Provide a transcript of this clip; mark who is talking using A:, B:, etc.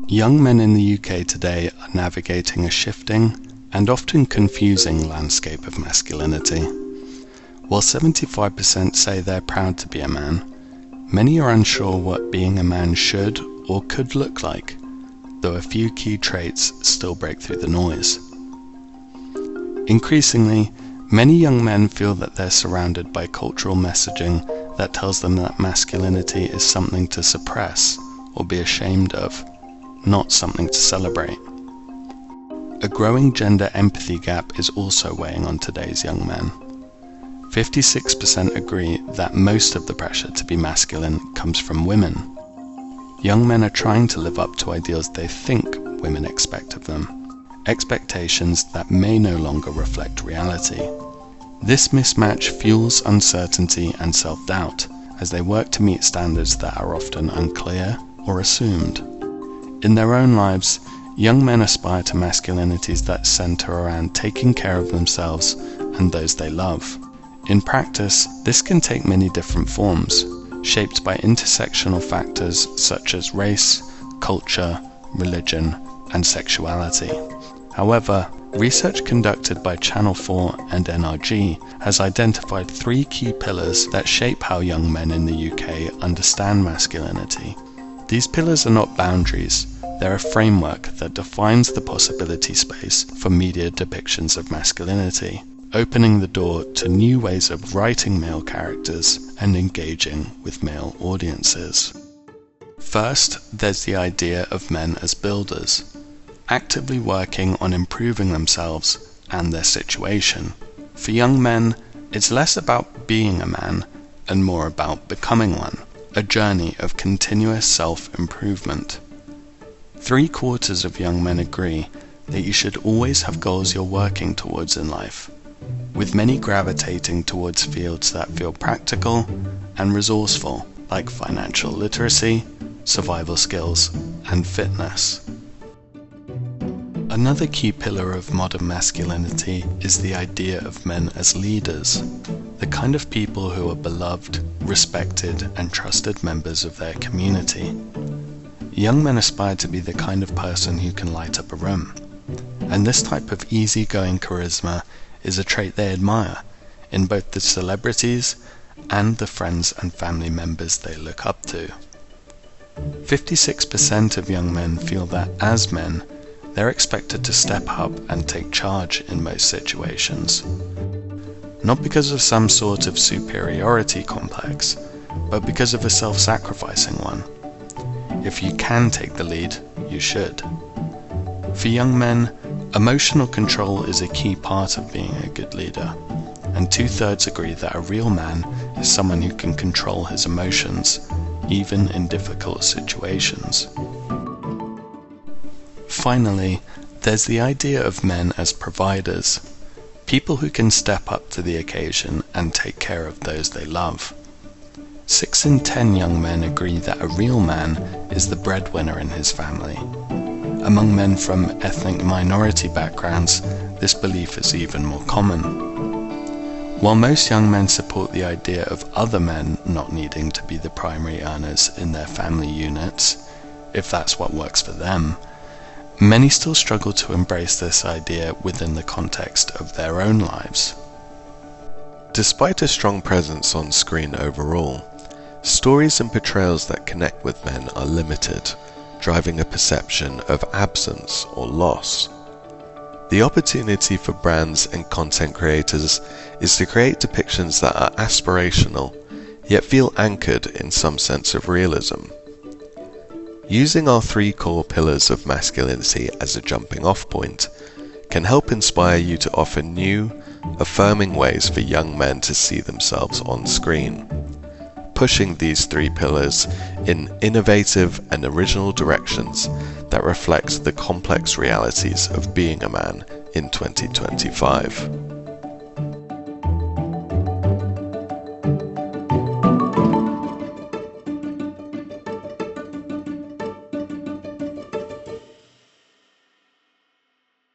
A: Young men in the UK today are navigating a shifting and often confusing landscape of masculinity. While 75% say they're proud to be a man, many are unsure what being a man should or could look like, though a few key traits still break through the noise. Increasingly, many young men feel that they're surrounded by cultural messaging that tells them that masculinity is something to suppress or be ashamed of, not something to celebrate. A growing gender empathy gap is also weighing on today's young men. 56% agree that most of the pressure to be masculine comes from women. Young men are trying to live up to ideals they think women expect of them, expectations that may no longer reflect reality. This mismatch fuels uncertainty and self-doubt as they work to meet standards that are often unclear or assumed. In their own lives, young men aspire to masculinities that center around taking care of themselves and those they love. In practice, this can take many different forms, shaped by intersectional factors such as race, culture, religion, and sexuality. However, research conducted by Channel 4 and NRG has identified 3 key pillars that shape how young men in the UK understand masculinity. These pillars are not boundaries, they're a framework that defines the possibility space for media depictions of masculinity, opening the door to new ways of writing male characters and engaging with male audiences. First, there's the idea of men as builders, actively working on improving themselves and their situation. For young men, it's less about being a man and more about becoming one, a journey of continuous self-improvement. 3/4 of young men agree that you should always have goals you're working towards in life, with many gravitating towards fields that feel practical and resourceful, like financial literacy, survival skills, and fitness. Another key pillar of modern masculinity is the idea of men as leaders, the kind of people who are beloved, respected, and trusted members of their community. Young men aspire to be the kind of person who can light up a room, and this type of easygoing charisma is a trait they admire in both the celebrities and the friends and family members they look up to. 56% of young men feel that as men, they're expected to step up and take charge in most situations. Not because of some sort of superiority complex, but because of a self-sacrificing one. If you can take the lead, you should. For young men, emotional control is a key part of being a good leader, and 2/3 agree that a real man is someone who can control his emotions, even in difficult situations. Finally, there's the idea of men as providers, people who can step up to the occasion and take care of those they love. 6 in 10 young men agree that a real man is the breadwinner in his family. Among men from ethnic minority backgrounds, this belief is even more common. While most young men support the idea of other men not needing to be the primary earners in their family units, if that's what works for them, many still struggle to embrace this idea within the context of their own lives.
B: Despite a strong presence on screen overall, stories and portrayals that connect with men are limited, driving a perception of absence or loss. The opportunity for brands and content creators is to create depictions that are aspirational, yet feel anchored in some sense of realism. Using our 3 core pillars of masculinity as a jumping-off point can help inspire you to offer new, affirming ways for young men to see themselves on screen, pushing these 3 pillars in innovative and original directions that reflect the complex realities of being a man in 2025.